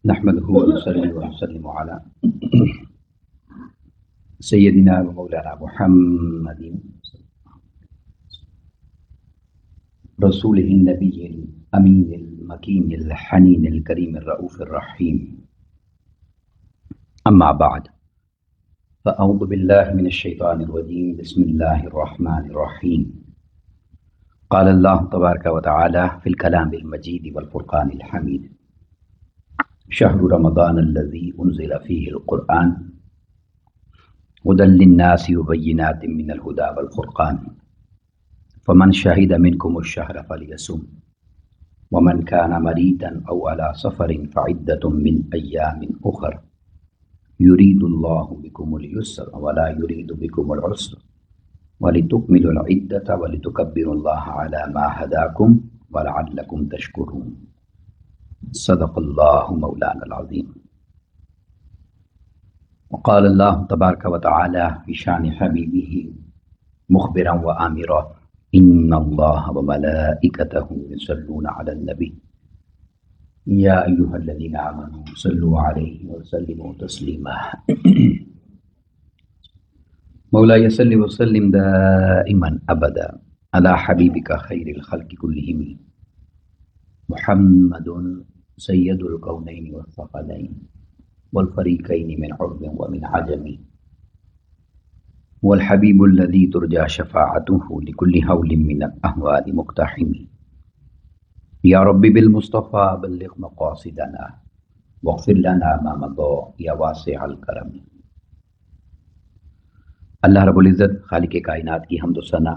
نحمده ونصلي ونسلم على سيدنا ومولانا محمد رسوله النبي الأمين المكين الحنين الكريم الرؤوف الرحيم. أما بعد، فأعوذ بالله من الشيطان الرجيم. بسم الله الرحمن الرحيم. قال الله تبارك وتعالى في الكلام المجيد والفرقان الحميد: شهر رمضان الذي أنزل فيه القرآن هدى للناس وبينات من الهدى والفرقان، فمن شهد منكم الشهر فليصم، ومن كان مريضا أو على سفر فعدة من أيام أخر، يريد الله بكم اليسر ولا يريد بكم العسر، ولتكملوا العدة ولتكبروا الله على ما هداكم ولعلكم تشكرون. صدق اللہ مولانا العظیم. وقال اللہ تبارک وتعالی فی شان حبیبہ مخبرا وآمرا: ان اللہ وملائکتہ یصلون علی النبی یا ایہا الذین آمنوا صلوا علیہ وسلموا تسلیما. مولاي صل وسلم دائما ابدا علی حبیبک خیر الخلق کلہم محمد سید الکونین والثقلین والفریقین من عرب ومن عجم، والحبیب الذی ترجى شفاعته لكل هول من الأهوال مقتحم. یا رب بالمصطفى بلغ مقاصدنا واغفر لنا ما مضى یا واسع الکرم. اللہ رب العزت خالق کائنات کی حمد و ثنا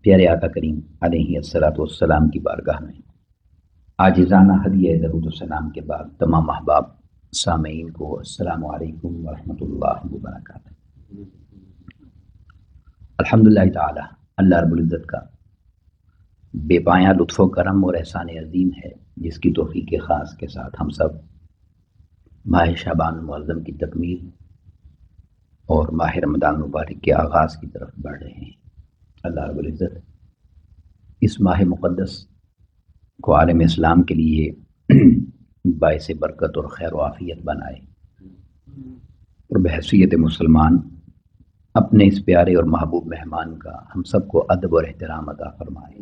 پیارے آقا کریم علیہ الصلوۃ والسلام کی بارگاہ میں عاجزانہ ہدیہ درود و سلام کے بعد تمام احباب سامعین کو السلام علیکم ورحمۃ اللہ وبرکاتہ. الحمدللہ تعالی اللہ رب العزت کا بے پایاں لطف و کرم اور احسان عظیم ہے، جس کی توفیق خاص کے ساتھ ہم سب ماہ شعبان المعظم کی تکمیل اور ماہ رمضان مبارک کے آغاز کی طرف بڑھ رہے ہیں. اللہ رب العزت اس ماہ مقدس کو عالم اسلام کے لیے باعث برکت اور خیر و عافیت بنائے، اور بحیثیت مسلمان اپنے اس پیارے اور محبوب مہمان کا ہم سب کو ادب اور احترام عطا فرمائے،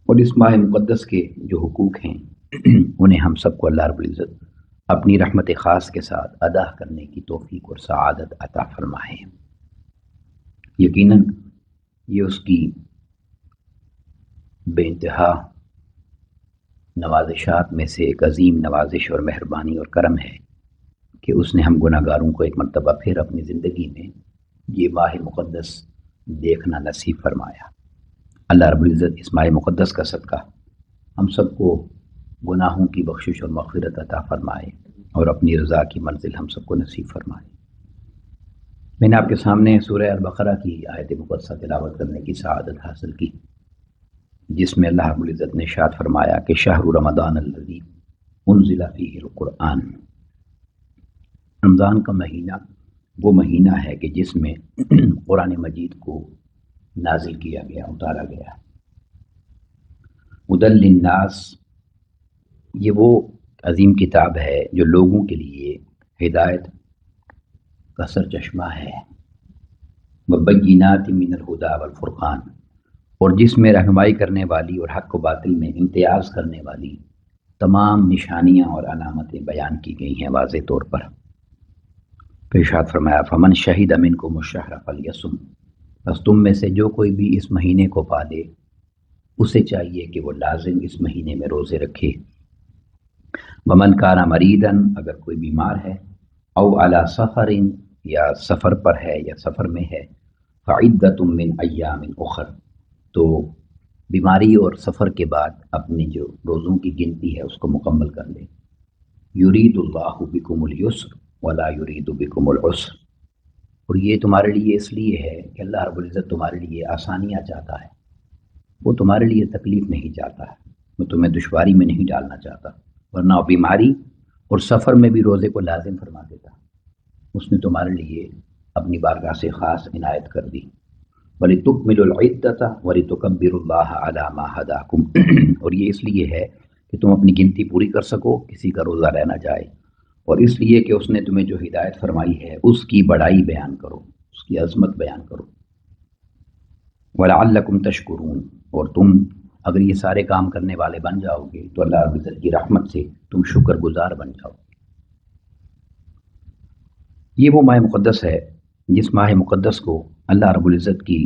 اور اس ماہ مقدس کے جو حقوق ہیں انہیں ہم سب کو اللہ رب العزت اپنی رحمت خاص کے ساتھ ادا کرنے کی توفیق اور سعادت عطا فرمائے. یقیناً یہ اس کی بے انتہا نوازشات میں سے ایک عظیم نوازش اور مہربانی اور کرم ہے کہ اس نے ہم گناہ گاروں کو ایک مرتبہ پھر اپنی زندگی میں یہ ماہ مقدس دیکھنا نصیب فرمایا. اللہ رب العزت اس ماہ مقدس کا صدقہ ہم سب کو گناہوں کی بخشش اور مغفرت عطا فرمائے اور اپنی رضا کی منزل ہم سب کو نصیب فرمائے. میں نے آپ کے سامنے سورہ البقرہ کی آیت مقدسہ تلاوت کرنے کی سعادت حاصل کی، جس میں اللہ رب العزت نے ارشاد فرمایا کہ شہر رمضان الذی انزل فیہ القرآن. رمضان کا مہینہ وہ مہینہ ہے کہ جس میں قرآن مجید کو نازل کیا گیا، اتارا گیا. ہدی للناس، یہ وہ عظیم کتاب ہے جو لوگوں کے لیے ہدایت کا سرچشمہ ہے. وبینات من الہدی والفرقان، اور جس میں رہنمائی کرنے والی اور حق و باطل میں امتیاز کرنے والی تمام نشانیاں اور علامتیں بیان کی گئی ہیں واضح طور پر. پھر ارشاد فرمایا: فمن شہد منکم الشہر فلیصم، بس تم میں سے جو کوئی بھی اس مہینے کو پا لے اسے چاہیے کہ وہ لازم اس مہینے میں روزے رکھے. ومن کان مریضا، اگر کوئی بیمار ہے، او علی سفر، یا سفر پر ہے یا سفر میں ہے، فعدۃ من ایام اخر، تو بیماری اور سفر کے بعد اپنی جو روزوں کی گنتی ہے اس کو مکمل کر لے. یرید اللہ بکم الیسر ولا یرید بکم العسر، اور یہ تمہارے لیے اس لیے ہے کہ اللہ رب العزت تمہارے لیے آسانیاں چاہتا ہے، وہ تمہارے لیے تکلیف نہیں چاہتا ہے، وہ تمہیں دشواری میں نہیں ڈالنا چاہتا، ورنہ بیماری اور سفر میں بھی روزے کو لازم فرما دیتا. اس نے تمہارے لیے اپنی بارگاہ سے خاص عنایت کر دی. وَلِتُكْمِلُوا الْعِدَّةَ وَلِتُكَبِّرُوا اللَّهَ عَلَى مَا هَدَاكُمْ، اور یہ اس لیے ہے کہ تم اپنی گنتی پوری کر سکو، کسی کا روزہ رہ نہ جائے، اور اس لیے کہ اس نے تمہیں جو ہدایت فرمائی ہے اس کی بڑائی بیان کرو، اس کی عظمت بیان کرو۔ وَلَعَلَّكُمْ تَشْكُرُونَ، اور تم اگر یہ سارے کام کرنے والے بن جاؤ گے تو اللہ رب العزت کی رحمت سے تم شکر گزار بن جاؤ گے۔ یہ وہ ماہ مقدس ہے جس ماہ مقدس کو اللہ رب العزت کی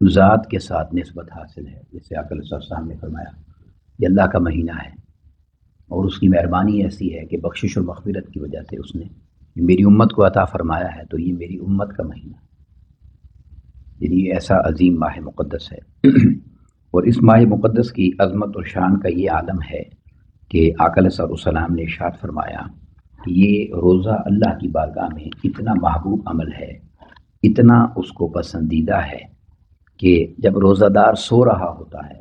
ذات کے ساتھ نسبت حاصل ہے، جیسے آقا علیہ السلام نے فرمایا یہ اللہ کا مہینہ ہے، اور اس کی مہربانی ایسی ہے کہ بخشش اور مغفرت کی وجہ سے اس نے میری امت کو عطا فرمایا ہے، تو یہ میری امت کا مہینہ ہے، یعنی یہ ایسا عظیم ماہ مقدس ہے۔ اور اس ماہ مقدس کی عظمت اور شان کا یہ عالم ہے کہ آقا علیہ السلام نے ارشاد فرمایا کہ یہ روزہ اللہ کی بارگاہ میں اتنا محبوب عمل ہے، اتنا اس کو پسندیدہ ہے کہ جب روزہ دار سو رہا ہوتا ہے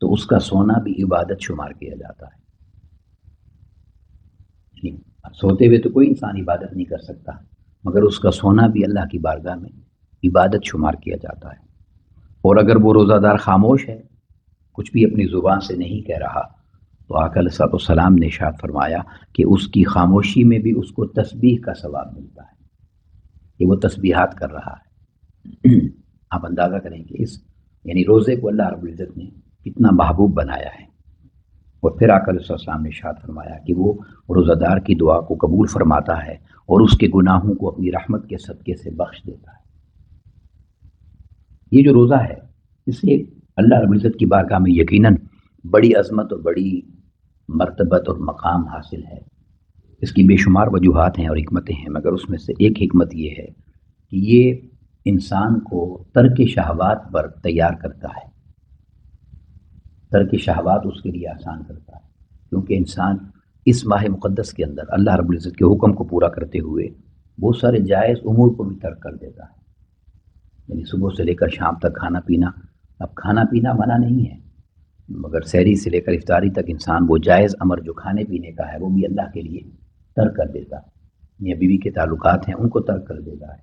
تو اس کا سونا بھی عبادت شمار کیا جاتا ہے۔ سوتے ہوئے تو کوئی انسان عبادت نہیں کر سکتا، مگر اس کا سونا بھی اللہ کی بارگاہ میں عبادت شمار کیا جاتا ہے۔ اور اگر وہ روزہ دار خاموش ہے، کچھ بھی اپنی زبان سے نہیں کہہ رہا، تو آقا علیہ السلام نے ارشاد فرمایا کہ اس کی خاموشی میں بھی اس کو تسبیح کا ثواب ملتا ہے کہ وہ تسبیحات کر رہا ہے۔ آپ اندازہ کریں کہ اس یعنی روزے کو اللہ رب العزت نے کتنا محبوب بنایا ہے۔ اور پھر آقا علیہ السلام نے ارشاد فرمایا کہ وہ روزہ دار کی دعا کو قبول فرماتا ہے اور اس کے گناہوں کو اپنی رحمت کے صدقے سے بخش دیتا ہے۔ یہ جو روزہ ہے اس سے اللہ رب العزت کی بارگاہ میں یقیناً بڑی عظمت اور بڑی مرتبت اور مقام حاصل ہے۔ اس کی بے شمار وجوہات ہیں اور حکمتیں ہیں، مگر اس میں سے ایک حکمت یہ ہے کہ یہ انسان کو ترک شہوات پر تیار کرتا ہے، ترک شہوات اس کے لیے آسان کرتا ہے، کیونکہ انسان اس ماہ مقدس کے اندر اللہ رب العزت کے حکم کو پورا کرتے ہوئے بہت سارے جائز امور کو بھی ترک کر دیتا ہے۔ یعنی صبح سے لے کر شام تک کھانا پینا، اب کھانا پینا منع نہیں ہے، مگر سحری سے لے کر افطاری تک انسان وہ جائز امر جو کھانے پینے کا ہے وہ بھی اللہ کے لیے ترک کر دیتا ہے، یا بیوی کے تعلقات ہیں ان کو ترک کر دیتا ہے،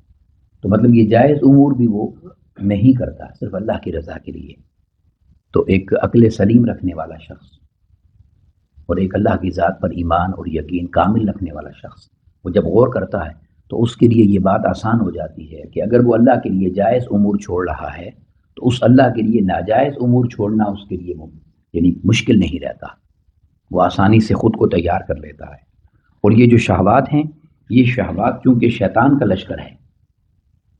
تو مطلب یہ جائز امور بھی وہ نہیں کرتا، صرف اللہ کی رضا کے لیے۔ تو ایک عقل سلیم رکھنے والا شخص اور ایک اللہ کی ذات پر ایمان اور یقین کامل رکھنے والا شخص وہ جب غور کرتا ہے تو اس کے لیے یہ بات آسان ہو جاتی ہے کہ اگر وہ اللہ کے لیے جائز امور چھوڑ رہا ہے تو اس اللہ کے لیے ناجائز امور چھوڑنا اس کے لیے یعنی مشکل نہیں رہتا، وہ آسانی سے خود کو تیار کر لیتا ہے۔ اور یہ جو شہوات ہیں، یہ شہوات چونکہ شیطان کا لشکر ہے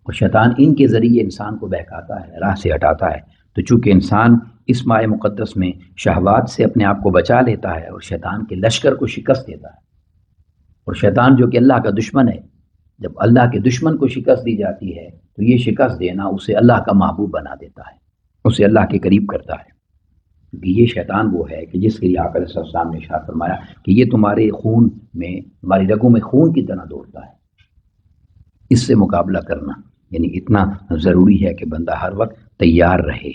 اور شیطان ان کے ذریعے انسان کو بہکاتا ہے، راہ سے ہٹاتا ہے، تو چونکہ انسان اس ماہ مقدس میں شہوات سے اپنے آپ کو بچا لیتا ہے اور شیطان کے لشکر کو شکست دیتا ہے، اور شیطان جو کہ اللہ کا دشمن ہے، جب اللہ کے دشمن کو شکست دی جاتی ہے تو یہ شکست دینا اسے اللہ کا محبوب بنا دیتا ہے، اسے اللہ کے قریب کرتا ہے، کیونکہ یہ شیطان وہ ہے کہ جس کے لیے آقا علیہ السلام نے ارشاد فرمایا کہ یہ تمہارے خون میں، تمہاری رگوں میں خون کی طرح دوڑتا ہے، اس سے مقابلہ کرنا یعنی اتنا ضروری ہے کہ بندہ ہر وقت تیار رہے۔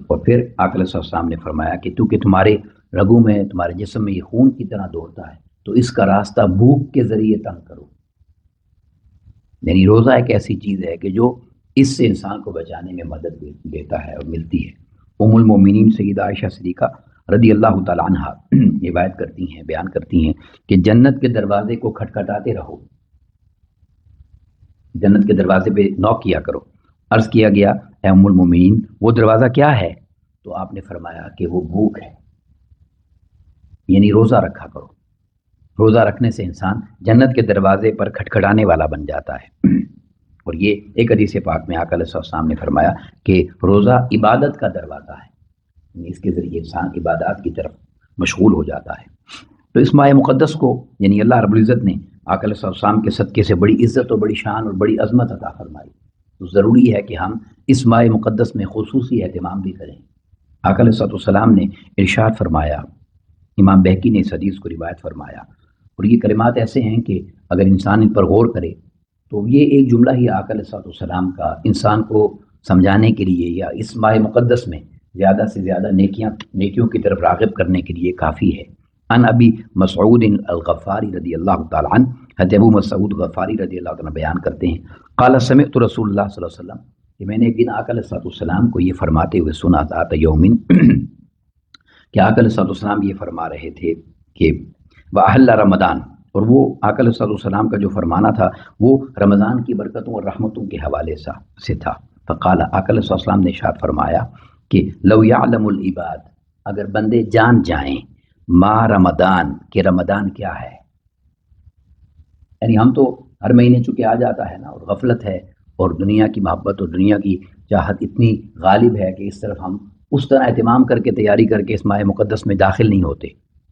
اور پھر آقا علیہ السلام نے فرمایا کہ تو کہ تمہارے رگوں میں، تمہارے جسم میں یہ خون کی طرح دوڑتا ہے تو اس کا راستہ بھوک کے ذریعے تنگ کرو، یعنی روزہ ایک ایسی چیز ہے کہ جو اس سے انسان کو بچانے میں مدد دیتا ہے اور ملتی ہے۔ ام المومنین سیدہ عائشہ صدیقہ رضی اللہ تعالیٰ عنہا روایت کرتی ہیں، بیان کرتی ہیں کہ جنت کے دروازے کو کھٹکھٹاتے رہو، جنت کے دروازے پہ نوک کیا کرو۔ عرض کیا گیا اے ام المومنین وہ دروازہ کیا ہے؟ تو آپ نے فرمایا کہ وہ بھوک ہے، یعنی روزہ رکھا کرو، روزہ رکھنے سے انسان جنت کے دروازے پر کھٹکھٹانے والا بن جاتا ہے۔ اور یہ ایک حدیث پاک میں آقا علیہ السلام نے فرمایا کہ روزہ عبادت کا دروازہ ہے، یعنی اس کے ذریعے انسان عبادات کی طرف مشغول ہو جاتا ہے۔ تو اس ماہ مقدس کو یعنی اللہ رب العزت نے آقا علیہ السلام کے صدقے سے بڑی عزت اور بڑی شان اور بڑی عظمت عطا فرمائی، تو ضروری ہے کہ ہم اس ماہ مقدس میں خصوصی اہتمام بھی کریں۔ آقا علیہ السلام نے ارشاد فرمایا، امام بہقی نے اس حدیث کو روایت فرمایا، اور یہ کلمات ایسے ہیں کہ اگر انسان ان پر غور کرے تو یہ ایک جملہ ہی آقا علیہ السلام کا انسان کو سمجھانے کے لیے یا اس ماہ مقدس میں زیادہ سے زیادہ نیکیوں کی طرف راغب کرنے کے لیے کافی ہے۔ ان ابی مسعود الغفاری رضی اللہ تعالیٰ عنہ، حضرت ابو مسعود غفاری رضی اللہ تعالیٰ بیان کرتے ہیں قال سمعت رسول اللہ صلی اللہ علیہ وسلم، کہ میں نے ایک دن آقا علیہ الصلوۃ والسلام کو یہ فرماتے ہوئے سنا ذات یومن کہ آقا علیہ الصلوۃ والسلام یہ فرما رہے تھے کہ وأحل رمضان، اور وہ آقا علیہ الصلوۃ والسلام کا جو فرمانا تھا وہ رمضان کی برکتوں اور رحمتوں کے حوالے سے تھا۔ فقال، آقا علیہ الصلوۃ والسلام نے ارشاد فرمایا کہ لو یعلم العباد، اگر بندے جان جائیں ما رمضان، کہ رمضان کیا ہے، یعنی ہم تو ہر مہینے چونکہ آ جاتا ہے نا، اور غفلت ہے اور دنیا کی محبت اور دنیا کی چاہت اتنی غالب ہے کہ اس طرف ہم اس طرح اہتمام کر کے تیاری کر کے اس ماہ مقدس میں داخل نہیں ہوتے۔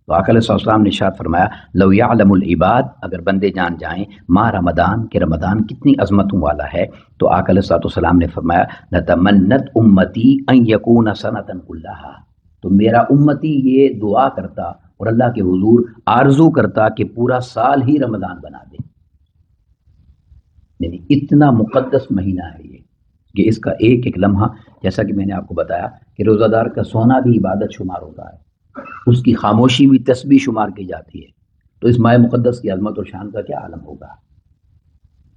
تو آقا علیہ السلام نے ارشاد فرمایا لو یعلم العباد، اگر بندے جان جائیں ما رمضان، کہ رمضان کتنی عظمتوں والا ہے، تو آقا علیہ السلام نے فرمایا لتمنت امتی ان یکون سنۃ کلھا، تو میرا امتی یہ دعا کرتا اور اللہ کے حضور آرزو کرتا کہ پورا سال ہی رمضان بنا دے۔ یعنی اتنا مقدس مہینہ ہے یہ کہ اس کا ایک ایک لمحہ، جیسا کہ میں نے آپ کو بتایا کہ روزہ دار کا سونا بھی عبادت شمار ہوتا ہے، اس کی خاموشی بھی تسبیح شمار کی جاتی ہے، تو اس ماہ مقدس کی عظمت اور شان کا کیا عالم ہوگا۔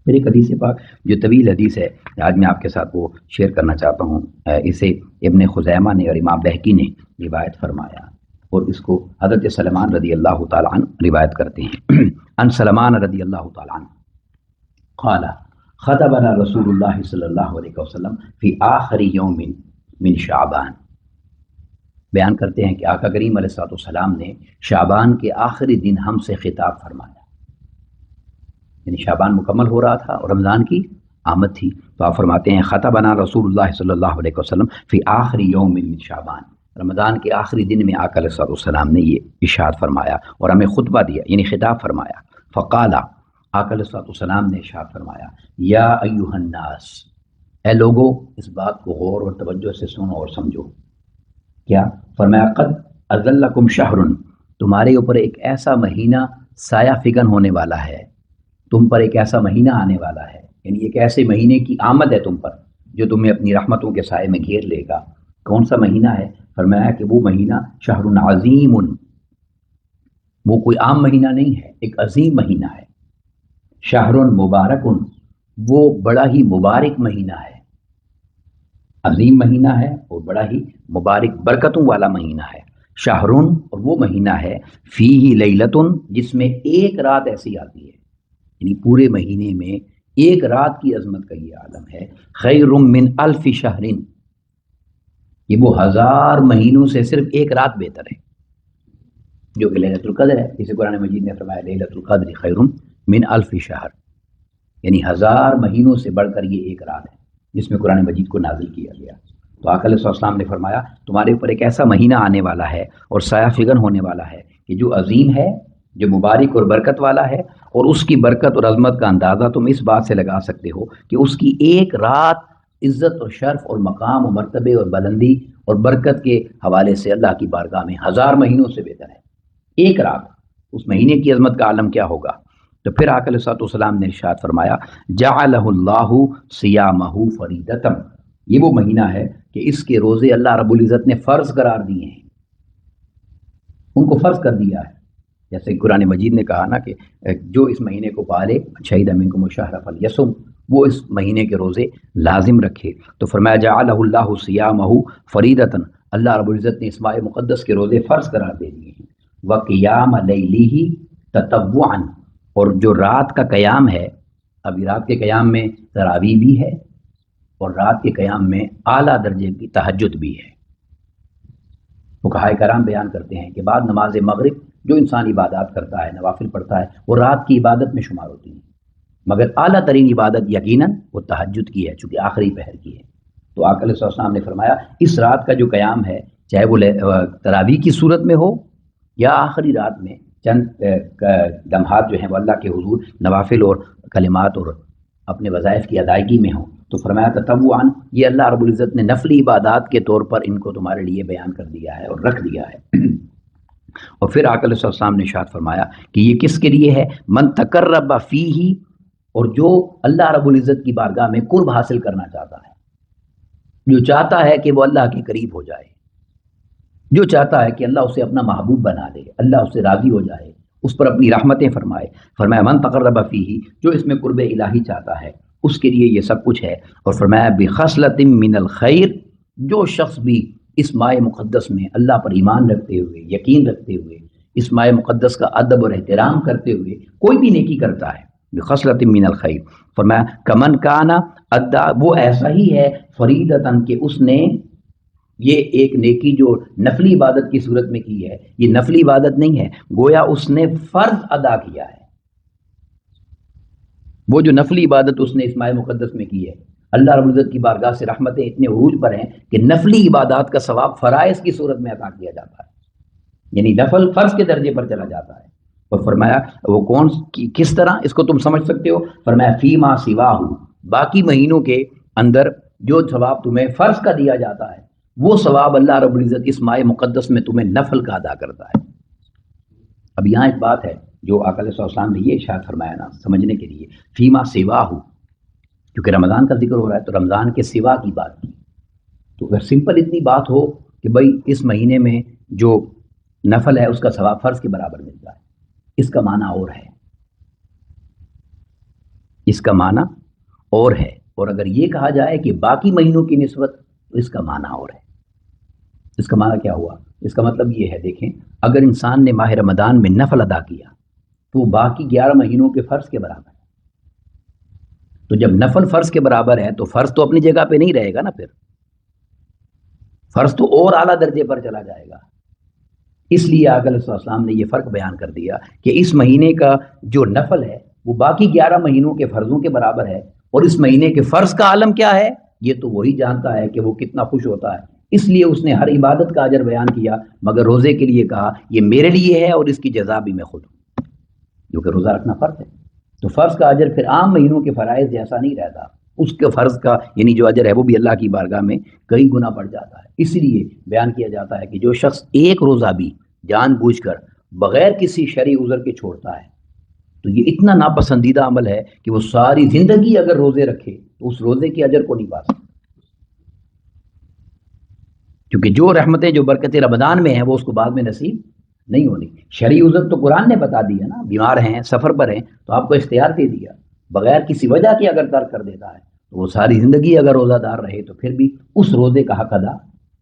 میری حدیث پاک جو طویل حدیث ہے آج میں آپ کے ساتھ وہ شیئر کرنا چاہتا ہوں، اسے ابن خزیمہ نے اور امام بہقی نے روایت فرمایا، اور اس کو حضرت سلمان رضی اللہ تعالیٰ عنہ روایت کرتے ہیں۔ ان سلمان رضی اللہ تعالیٰ عنہ قال خطبنا رسول اللہ صلی اللہ علیہ وسلم فی آخر یوم من شعبان، بیان کرتے ہیں کہ آقا کریم علیہ السلام نے شعبان کے آخری دن ہم سے خطاب فرمایا، یعنی شعبان مکمل ہو رہا تھا اور رمضان کی آمد تھی، تو آپ فرماتے ہیں خطبنا رسول اللہ صلی اللہ علیہ وسلم فی آخر یوم من شعبان، رمضان کے آخری دن میں آقا علیہ السلام نے یہ ارشاد فرمایا اور ہمیں خطبہ دیا، یعنی خطاب فرمایا۔ فقال، آقا علیہ السلام نے ارشاد فرمایا یا ایھا الناس، اے لوگو، اس بات کو غور اور توجہ سے سنو اور سمجھو۔ کیا فرمایا؟ قد اذلکم شہر، تمہارے اوپر ایک ایسا مہینہ سایہ فگن ہونے والا ہے، تم پر ایک ایسا مہینہ آنے والا ہے، یعنی ایک ایسے مہینے کی آمد ہے تم پر جو تمہیں اپنی رحمتوں کے سائے میں گھیر لے گا۔ کون سا مہینہ ہے؟ فرمایا کہ وہ مہینہ شہر عظیم، وہ کوئی عام مہینہ نہیں ہے، ایک عظیم مہینہ ہے۔ شہر مبارک، وہ بڑا ہی مبارک مہینہ ہے، عظیم مہینہ ہے اور بڑا ہی مبارک برکتوں والا مہینہ ہے۔ شہر، اور وہ مہینہ ہے فیہ لیلۃ، جس میں ایک رات ایسی آتی ہے، یعنی پورے مہینے میں ایک رات کی عظمت کا یہ عالم ہے۔ خیر من الف شہر، یہ وہ 1000 مہینوں سے صرف ایک رات بہتر ہے، جو کہ لیلۃ القدر ہے، جسے قرآن مجید نے فرمایا لیلۃ القدر خیر من الف شہر، یعنی 1000 مہینوں سے بڑھ کر یہ ایک رات ہے جس میں قرآن مجید کو نازل کیا گیا۔ تو آقا علیہ السلام نے فرمایا تمہارے اوپر ایک ایسا مہینہ آنے والا ہے اور سایہ فگن ہونے والا ہے کہ جو عظیم ہے، جو مبارک اور برکت والا ہے، اور اس کی برکت اور عظمت کا اندازہ تم اس بات سے لگا سکتے ہو کہ اس کی ایک رات عزت اور شرف اور مقام و مرتبے اور بلندی اور برکت کے حوالے سے اللہ کی بارگاہ میں 1000 مہینوں سے بہتر ہے۔ ایک رات، اس مہینے کی عظمت کا عالم کیا ہوگا۔ تو پھر آقا علیہ السلام نے ارشاد فرمایا جعلہ اللہ صیامہ فریدۃ، یہ وہ مہینہ ہے کہ اس کے روزے اللہ رب العزت نے فرض قرار دیے ہیں، ان کو فرض کر دیا ہے، جیسے قرآن مجید نے کہا نا کہ جو اس مہینے کو پالے شہید منکم الشہر فلیصم، وہ اس مہینے کے روزے لازم رکھے۔ تو فرمایا جعلہ اللہ صیامہ فریدۃ، اللہ رب العزت نے اس ماہ مقدس کے روزے فرض قرار دے دیے ہیں۔ وقیام لیلہ تطوعا، اور جو رات کا قیام ہے، ابھی رات کے قیام میں تراویح بھی ہے اور رات کے قیام میں اعلیٰ درجے کی تہجد بھی ہے۔ فقہاء کرام بیان کرتے ہیں کہ بعد نماز مغرب جو انسان عبادات کرتا ہے، نوافل پڑھتا ہے، وہ رات کی عبادت میں شمار ہوتی ہیں، مگر اعلیٰ ترین عبادت یقیناً وہ تہجد کی ہے، چونکہ آخری پہر کی ہے۔ تو آقا علیہ السلام نے فرمایا اس رات کا جو قیام ہے، چاہے وہ تراویح کی صورت میں ہو یا آخری رات میں چند لمحات جو ہیں وہ اللہ کے حضور نوافل اور کلمات اور اپنے وظائف کی ادائیگی میں ہوں، تو فرمایا تطوعاً، یہ اللہ رب العزت نے نفلی عبادات کے طور پر ان کو تمہارے لیے بیان کر دیا ہے اور رکھ دیا ہے۔ اور پھر آقا علیہ السلام نے ارشاد فرمایا کہ یہ کس کے لیے ہے؟ من تقرب فیہ، اور جو اللہ رب العزت کی بارگاہ میں قرب حاصل کرنا چاہتا ہے، جو چاہتا ہے کہ وہ اللہ کے قریب ہو جائے، جو چاہتا ہے کہ اللہ اسے اپنا محبوب بنا لے، اللہ اس سے راضی ہو جائے، اس پر اپنی رحمتیں فرمائے۔ فرمایا من تقرب فیہ، جو اس میں قرب الہی چاہتا ہے، اس کے لیے یہ سب کچھ ہے۔ اور فرمایا بخصلۃ من الخیر، جو شخص بھی اس ماہ مقدس میں اللہ پر ایمان رکھتے ہوئے، یقین رکھتے ہوئے، اس ماہ مقدس کا ادب اور احترام کرتے ہوئے کوئی بھی نیکی کرتا ہے، بخصلۃ من الخیر، فرمایا کمن کانا ادا، وہ ایسا ہی ہے فریدتاً کہ اس نے یہ ایک نیکی جو نفلی عبادت کی صورت میں کی ہے، یہ نفلی عبادت نہیں ہے، گویا اس نے فرض ادا کیا ہے۔ وہ جو نفلی عبادت اس نے اس ماہ مقدس میں کی ہے، اللہ رب العزت کی بارگاہ سے رحمتیں اتنے عروج پر ہیں کہ نفلی عبادات کا ثواب فرائض کی صورت میں عطا کیا جاتا ہے، یعنی نفل فرض کے درجے پر چلا جاتا ہے۔ اور فرمایا وہ کون کس طرح اس کو تم سمجھ سکتے ہو؟ فرمایا فیما سواہ، باقی مہینوں کے اندر جو ثواب تمہیں فرض کا دیا جاتا ہے، وہ ثواب اللہ رب العزت اس ماہ مقدس میں تمہیں نفل کا ادا کرتا ہے۔ اب یہاں ایک بات ہے جو آقا علیہ السلام نے یہ ارشاد فرمایا نا سمجھنے کے لیے، فیما سواہ، کیونکہ رمضان کا ذکر ہو رہا ہے تو رمضان کے سوا کی بات کی، تو اگر سمپل اتنی بات ہو کہ بھائی اس مہینے میں جو نفل ہے اس کا ثواب فرض کے برابر ملتا ہے، اس کا معنی اور ہے، اس کا معنی اور ہے۔ اور اگر یہ کہا جائے کہ باقی مہینوں کی نسبت، تو اس کا معنی اور ہے۔ اس کا معنی کیا ہوا؟ اس کا مطلب یہ ہے، دیکھیں اگر انسان نے ماہ رمضان میں نفل ادا کیا تو وہ باقی 11 مہینوں کے فرض کے برابر ہے۔ تو جب نفل فرض کے برابر ہے تو فرض تو اپنی جگہ پہ نہیں رہے گا نا، پھر فرض تو اور اعلیٰ درجے پر چلا جائے گا۔ اس لیے آقا علیہ السلام نے یہ فرق بیان کر دیا کہ اس مہینے کا جو نفل ہے وہ باقی 11 مہینوں کے فرضوں کے برابر ہے، اور اس مہینے کے فرض کا عالم کیا ہے یہ تو وہی جانتا ہے کہ وہ کتنا خوش ہوتا ہے۔ اس لیے اس نے ہر عبادت کا اجر بیان کیا، مگر روزے کے لیے کہا یہ میرے لیے ہے اور اس کی جزا بھی میں خود ہوں، جو کہ روزہ رکھنا فرض ہے۔ تو فرض کا اجر پھر عام مہینوں کے فرائض جیسا نہیں رہتا، اس کے فرض کا یعنی جو اجر ہے وہ بھی اللہ کی بارگاہ میں کئی گنا بڑھ جاتا ہے۔ اس لیے بیان کیا جاتا ہے کہ جو شخص ایک روزہ بھی جان بوجھ کر بغیر کسی شرعی عذر کے چھوڑتا ہے تو یہ اتنا ناپسندیدہ عمل ہے کہ وہ ساری زندگی اگر روزے رکھے تو اس روزے کے اجر کو نہیں پا سکتا، کیونکہ جو رحمتیں جو برکتیں رمضان میں ہیں وہ اس کو بعد میں نصیب نہیں ہونی۔ شرعی عذر تو قرآن نے بتا دیا نا، بیمار ہیں، سفر پر ہیں تو آپ کو اختیار دے دیا، بغیر کسی وجہ کے اگر ترک کر دیتا ہے تو وہ ساری زندگی اگر روزہ دار رہے تو پھر بھی اس روزے کا حق ادا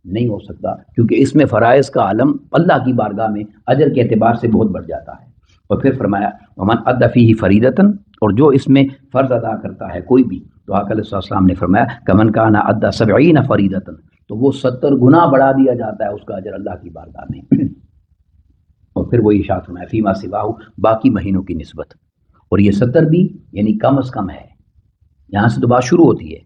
نہیں ہو سکتا، کیونکہ اس میں فرائض کا عالم اللہ کی بارگاہ میں اجر کے اعتبار سے بہت بڑھ جاتا ہے۔ اور پھر فرمایا ومن ادى فیہ فریدۃ، اور جو اس میں فرض ادا کرتا ہے کوئی بھی، تو آقا علیہ السلام نے فرمایا کمن کان ادى 70 فریدۃ، تو وہ 70 گنا بڑھا دیا جاتا ہے اس کا اجر اللہ کی بارگاہ میں۔ اور پھر وہی ارشاد فرمایا فیما سواہ، باقی مہینوں کی نسبت، اور یہ 70 بھی یعنی کم از کم ہے، یہاں سے تو بات شروع ہوتی ہے۔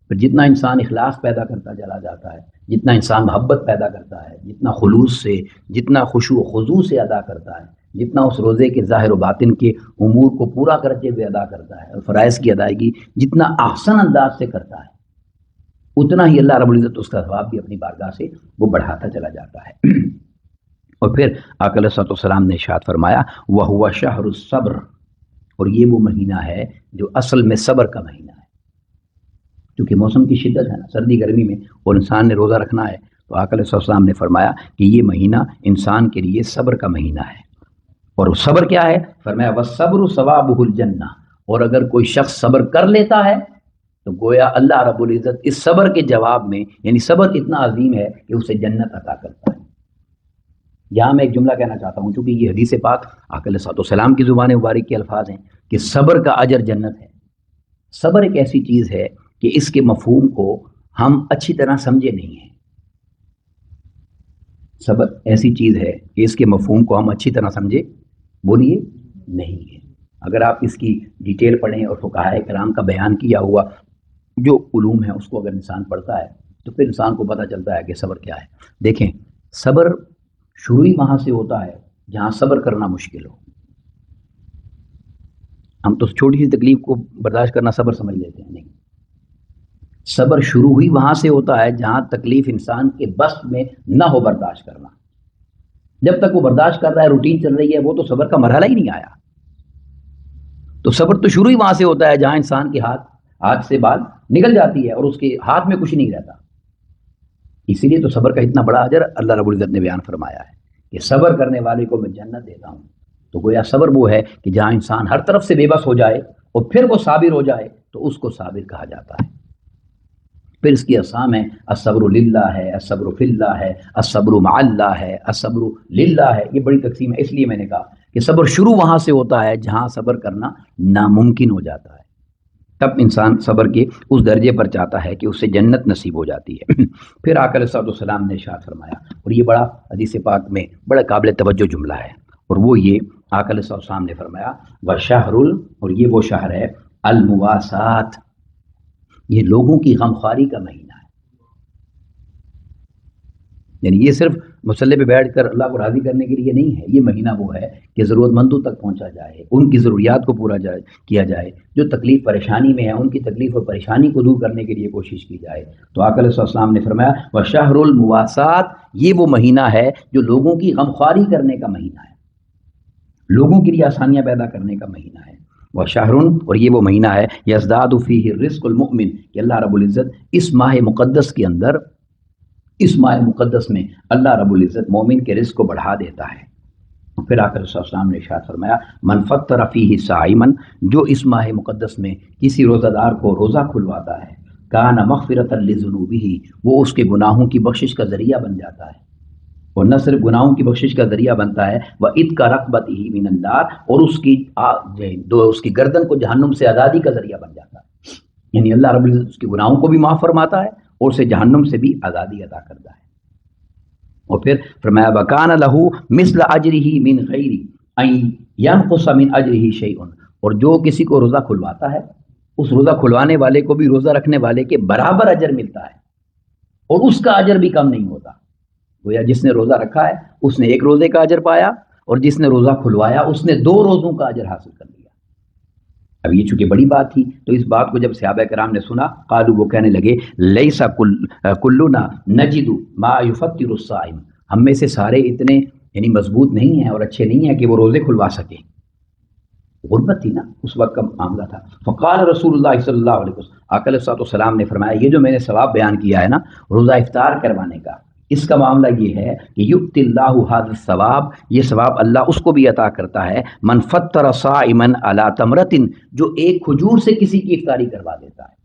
پھر جتنا انسان اخلاص پیدا کرتا چلا جاتا ہے، جتنا انسان محبت پیدا کرتا ہے، جتنا خلوص سے، جتنا خشوع و خضوع سے ادا کرتا ہے، جتنا اس روزے کے ظاہر و باطن کے امور کو پورا کرتے ہوئے ادا کرتا ہے اور فرائض کی ادائیگی جتنا احسن انداز سے کرتا ہے، اتنا ہی اللہ رب العزت اس کا ثواب بھی اپنی بارگاہ سے وہ بڑھاتا چلا جاتا ہے۔ اور پھر آقا علیہ السلام نے ارشاد فرمایا وَهُوَ شَهْرُ الصَّبْرِ، اور یہ وہ مہینہ ہے جو اصل میں صبر کا مہینہ ہے، کیونکہ موسم کی شدت ہے نا، سردی گرمی میں اور انسان نے روزہ رکھنا ہے، تو آقا علیہ السلام نے فرمایا کہ یہ مہینہ انسان کے لیے صبر کا مہینہ ہے۔ اور صبر کیا ہے؟ فرمایا وَالصَّبْرُ ثَوَابُهُ الْجَنَّةُ، اور اگر کوئی شخص صبر کر لیتا ہے تو گویا اللہ رب العزت اس صبر کے جواب میں، یعنی صبر اتنا عظیم ہے کہ اسے جنت عطا کرتا ہے۔ یہاں میں ایک جملہ کہنا چاہتا ہوں، چونکہ یہ حدیث پاک آقا علیہ السلام کی زبان مبارک کے الفاظ ہیں کہ صبر کا اجر جنت ہے۔ صبر ایک ایسی چیز ہے کہ اس کے مفہوم کو ہم اچھی طرح سمجھے نہیں ہیں۔ صبر ایسی چیز ہے کہ اس کے مفہوم کو ہم اچھی طرح سمجھے بولیے نہیں ہے۔ اگر آپ اس کی ڈیٹیل پڑھیں اور فقہائے کرام کا بیان کیا ہوا جو علوم ہے اس کو اگر انسان پڑھتا ہے تو پھر انسان کو پتہ چلتا ہے کہ صبر کیا ہے۔ دیکھیں صبر شروع ہی وہاں سے ہوتا ہے جہاں صبر کرنا مشکل ہو۔ ہم تو چھوٹی سی تکلیف کو برداشت کرنا صبر سمجھ لیتے ہیں، نہیں، صبر شروع ہی وہاں سے ہوتا ہے جہاں تکلیف انسان کے بس میں نہ ہو برداشت کرنا۔ جب تک وہ برداشت کر رہا ہے، روٹین چل رہی ہے، وہ تو صبر کا مرحلہ ہی نہیں آیا۔ تو صبر تو شروع ہی وہاں سے ہوتا ہے جہاں انسان کے ہاتھ سے بال نکل جاتی ہے اور اس کے ہاتھ میں کچھ نہیں رہتا۔ اسی لیے تو صبر کا اتنا بڑا اجر اللہ رب العزت نے بیان فرمایا ہے کہ صبر کرنے والے کو میں جنت دیتا ہوں۔ تو گویا صبر وہ ہے کہ جہاں انسان ہر طرف سے بے بس ہو جائے اور پھر وہ صابر ہو جائے تو اس کو صابر کہا جاتا ہے۔ پھر اس کی اقسام ہے، الصبر للہ ہے، الصبر فی اللہ ہے، الصبر مع اللہ ہے، الصبر للہ ہے۔ یہ بڑی تقسیم ہے، اس لیے میں نے کہا کہ صبر شروع وہاں سے ہوتا ہے جہاں صبر کرنا ناممکن ہو جاتا ہے، تب انسان صبر کے اس درجے پر چاہتا ہے کہ اس سے جنت نصیب ہو جاتی ہے۔ پھر آقا علیہ السلام نے ارشاد فرمایا، اور یہ بڑا حدیث پاک میں بڑا قابل توجہ جملہ ہے، اور وہ یہ آقا علیہ السلام نے فرمایا وَشَهْرُ، اور یہ وہ شہر ہے المواسات، یہ لوگوں کی غمخواری کا مہینہ ہے۔ یعنی یہ صرف مصلی پہ بیٹھ کر اللہ کو راضی کرنے کے لیے نہیں ہے، یہ مہینہ وہ ہے کہ ضرورت مندوں تک پہنچا جائے، ان کی ضروریات کو پورا کیا جائے، جو تکلیف پریشانی میں ہے ان کی تکلیف اور پریشانی کو دور کرنے کے لیے کوشش کی جائے۔ تو آقا علیہ السلام نے فرمایا وَشَهْرُ الْمُوَاسَات، یہ وہ مہینہ ہے جو لوگوں کی غمخواری کرنے کا مہینہ ہے، لوگوں کے لیے آسانیاں پیدا کرنے کا مہینہ ہے۔ وَشَهْرٌ، اور یہ وہ مہینہ ہے يَزْدَادُ فِيهِ الرِّزْقُ الْمُؤْمِنِ، کہ اللہ رب العزت اس ماہ مقدس کے اندر، اس ماہ مقدس میں اللہ رب العزت مومن کے رزق کو بڑھا دیتا ہے۔ پھر آقا صلی اللہ علیہ وسلم نے ارشاد فرمایا من فطر فیہ صائما، جو اس ماہ مقدس میں کسی روزہ دار کو روزہ کھلواتا ہے، کان مغفرۃ لذنوبہ، وہ اس کے گناہوں کی بخشش کا ذریعہ بن جاتا ہے، اور نہ صرف گناہوں کی بخشش کا ذریعہ بنتا ہے، وَعِتْقَ رَقْبَتِهِ مِنَ النَّارِ، اور اس کی گردن کو جہنم سے آزادی کا ذریعہ بن جاتا ہے۔ یعنی اللہ رب العزت اس کے گناہوں کو بھی معاف فرماتا ہے اور اسے جہنم سے بھی آزادی عطا کرتا ہے۔ اور پھر فرمایا وَكَانَ لَهُ مِثْلَ أَجْرِهِ مِنْ غَيْرِ أَنْ يَنْقُصَ مِنْ أَجْرِهِ شَيْءٌ، اور جو کسی کو روزہ کھلواتا ہے اس روزہ کھلوانے والے کو بھی روزہ رکھنے والے کے برابر اجر ملتا ہے، اور اس کا اجر بھی کم نہیں ہوتا۔ گویا جس نے روزہ رکھا ہے اس نے ایک روزے کا اجر پایا، اور جس نے روزہ کھلوایا اس نے 2 روزوں کا اجر حاصل کر لیا۔ اب یہ چونکہ بڑی بات تھی تو اس بات کو جب صحابہ کرام نے سنا، قالوا، وہ کہنے لگے لیس کلنا نجد ما یفطر الصائم، ہم میں سے سارے اتنے یعنی مضبوط نہیں ہیں اور اچھے نہیں ہیں کہ وہ روزے کھلوا سکیں۔ غربت تھی نا اس وقت کا معاملہ تھا۔ فقال رسول اللہ صلی اللہ علیہ وسلم، آقا علیہ السلام نے فرمایا یہ جو میں نے ثواب بیان کیا ہے نا روزہ افطار کروانے کا، اس کا معاملہ یہ ہے کہ یؤتی اللہ ھذا الثواب، یہ ثواب اللہ اس کو بھی عطا کرتا ہے، من فطر صائما علی تمرۃ، جو ایک کھجور سے کسی کی افطاری کروا دیتا ہے۔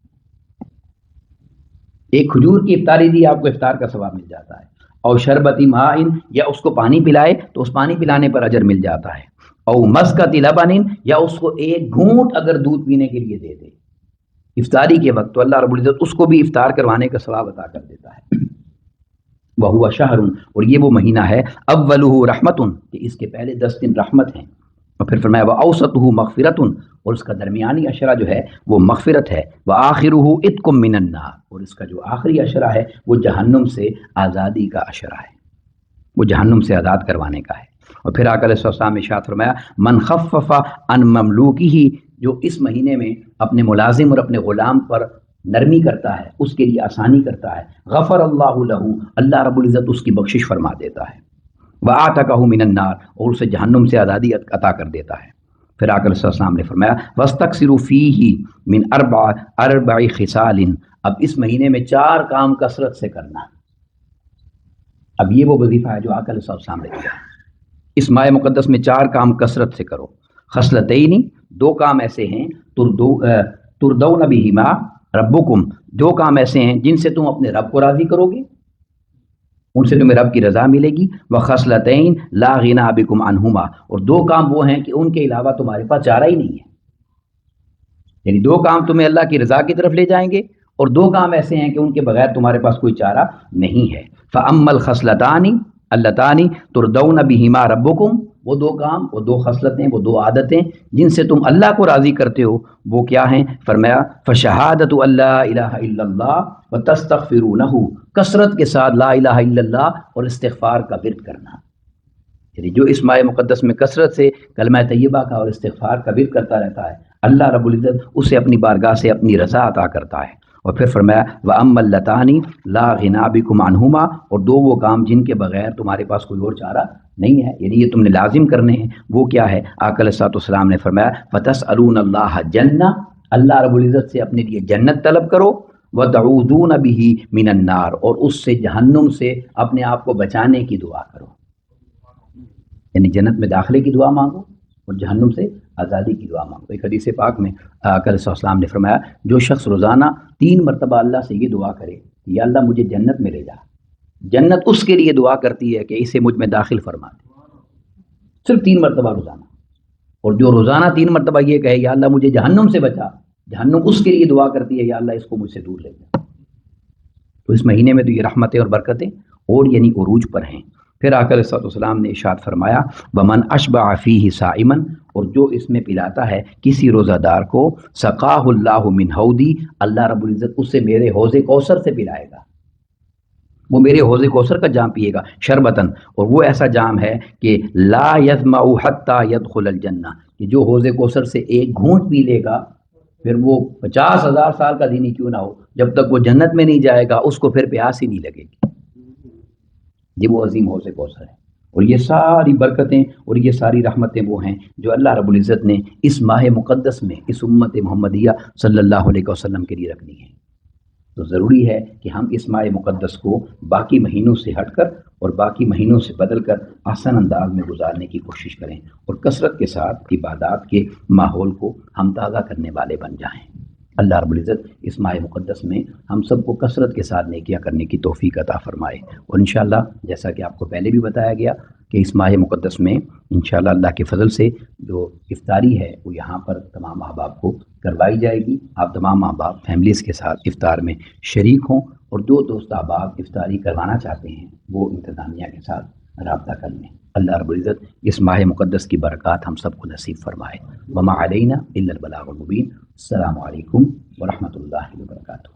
ایک کھجور کی افطاری دی آپ کو افطار کا ثواب مل جاتا ہے، اور شربت ماء، یا اس کو پانی پلائے تو اس پانی پلانے پر اجر مل جاتا ہے، اور مسکت لبن، یا اس کو ایک گھونٹ اگر دودھ پینے کے لیے دے دے افطاری کے وقت، تو اللہ رب العزت اس کو بھی افطار کروانے کا ثواب عطا کر دیتا ہے۔ وَهُوَ شَهْرٌ، اور یہ وہ مہینہ ہے اولہ رحمتٌ، کہ اس کے پہلے 10 دن رحمت ہیں، اور پھر فرمایا وَأَوْسَطُهُ مغفرتٌ، اور اس کا درمیانی عشرہ جو ہے وہ مغفرت ہے، وَآخِرُهُ عِتْقٌ مِّنَ النَّارِ، اور اس کا جو آخری عشرہ ہے وہ جہنم سے آزادی کا عشرہ ہے، وہ جہنم سے آزاد کروانے کا ہے۔ اور پھر آقا علیہ السلام نے ارشاد فرمایا من خفف عن مملوکہ، جو اس مہینے میں اپنے ملازم اور اپنے غلام پر نرمی کرتا ہے، اس کے لیے آسانی کرتا ہے، غفر اللہ لہ، اللہ رب العزت اس کی بخشش فرما دیتا ہے، وَأَعْتَقَهُ مِنَ النَّارِ، اور اسے جہنم سے آزادی عطا کر دیتا ہے۔ پھر آقا علیہ السلام نے فرمایا وَاسْتَكْثِرُوا فِيهِ مِنْ أَرْبَعِ خِصَالٍ، اب اس مہینے میں 4 کام کثرت سے کرنا۔ اب یہ وہ وظیفہ ہے جو آقا علیہ السلام نے دیا، اس ماہ مقدس میں 4 کام کثرت سے کرو۔ خصلتین، 2 کام ایسے ہیں تردون بہما ربکم، 2 کام ایسے ہیں جن سے تم اپنے رب کو راضی کرو گے، ان سے تمہیں رب کی رضا ملے گی۔ وخصلتین لا غنی بکم عنہما، اور 2 کام وہ ہیں کہ ان کے علاوہ تمہارے پاس چارہ ہی نہیں ہے، یعنی 2 کام تمہیں اللہ کی رضا کی طرف لے جائیں گے، اور 2 کام ایسے ہیں کہ ان کے بغیر تمہارے پاس کوئی چارہ نہیں ہے۔ فَأَمَّا الْخَصْلَتَانِ اللَّتَانِ تُرْضَوْنَ بِهِمَا رَبُّكُمْ، وہ 2 کام، وہ 2 خصلتیں، وہ 2 عادتیں جن سے تم اللہ کو راضی کرتے ہو، وہ کیا ہیں؟ فرمایا فَشَهَادَةُ أَن لَا إِلَٰهَ إِلَّا اللَّهُ وَتَسْتَغْفِرُونَهُ، کثرت کے ساتھ لا الہ الا اللہ اور استغفار کا ورد کرنا، یعنی جو اس ماہ مقدس میں کثرت سے کلمہ طیبہ کا اور استغفار کا ورد کرتا رہتا ہے، اللہ رب العزت اسے اپنی بارگاہ سے اپنی رضا عطا کرتا ہے۔ اور پھر فرمایا وَأَمَّا اللَّتَانِ لَا غِنَىٰ بِكُمْ عَنْهُمَا، اور 2 وہ کام جن کے بغیر تمہارے پاس کوئی اور چارہ نہیں ہے، یعنی یہ تم نے لازم کرنے ہیں، وہ کیا ہے؟ آقا علیہ السلام نے فرمایا فَتَسْأَلُونَ اللَّهَ جَنَّةً، اللہ رب العزت سے اپنے لیے جنت طلب کرو، وَتَعُوذُونَ بِهِ مِنَ النَّارِ، اور اس سے جہنم سے اپنے آپ کو بچانے کی دعا کرو، یعنی جنت میں داخلے کی دعا مانگو، اور جہنم سے آزادی کی دعا مانگو۔ ایک حدیث پاک میں آقا علیہ السلام نے فرمایا جو شخص روزانہ 3 مرتبہ اللہ سے یہ دعا کرے یا اللہ مجھے جنت میں لے جا، جنت اس کے لیے دعا کرتی ہے کہ اسے مجھ میں داخل فرما دے، صرف 3 مرتبہ روزانہ۔ اور جو روزانہ 3 مرتبہ یہ کہے یا اللہ مجھے جہنم سے بچا، جہنم اس کے لیے دعا کرتی ہے یا اللہ اس کو مجھ سے دور لے جا۔ تو اس مہینے میں تو یہ رحمتیں اور برکتیں اور یعنی عروج پر ہیں۔ پھر آقا علیہ السلام نے ارشاد فرمایا ومن اشبع فیہ صائما، اور جو اس میں پلاتا ہے کسی روزہ دار کو، سقاہ اللہ من حوضی، اللہ رب العزت اسے میرے حوض کوثر سے پلائے گا، وہ میرے حوض کوثر کا جام پیے گا، شربتن، اور وہ ایسا جام ہے کہ لا یظمأ حتی یدخل الجنہ، کہ جو حوض کوثر سے ایک گھونٹ پی لے گا پھر وہ 50,000 سال کا دینی کیوں نہ ہو، جب تک وہ جنت میں نہیں جائے گا اس کو پھر پیاس ہی نہیں لگے گی۔ یہ وہ عظیم حوض کوثر ہے، اور یہ ساری برکتیں اور یہ ساری رحمتیں وہ ہیں جو اللہ رب العزت نے اس ماہ مقدس میں اس امت محمدیہ صلی اللہ علیہ وسلم کے لیے رکھنی ہے۔ تو ضروری ہے کہ ہم اس ماہ مقدس کو باقی مہینوں سے ہٹ کر اور باقی مہینوں سے بدل کر آسان انداز میں گزارنے کی کوشش کریں، اور کثرت کے ساتھ عبادات کے ماحول کو ہم تازہ کرنے والے بن جائیں۔ اللہ رب العزت اس ماہ مقدس میں ہم سب کو کثرت کے ساتھ نیکیاں کرنے کی توفیق عطا فرمائے، اور انشاءاللہ جیسا کہ آپ کو پہلے بھی بتایا گیا کہ اس ماہ مقدس میں انشاءاللہ اللہ کے فضل سے جو افطاری ہے وہ یہاں پر تمام احباب کو کروائی جائے گی۔ آپ تمام احباب فیملیز کے ساتھ افطار میں شریک ہوں، اور جو دوست احباب افطاری کروانا چاہتے ہیں وہ انتظامیہ کے ساتھ رابطہ کر لیں۔ اللہ رب العزت اس ماہ مقدس کی برکات ہم سب کو نصیب فرمائے۔ وما علینا الا البلاغ المبین۔ السلام علیکم ورحمۃ اللہ وبرکاتہ۔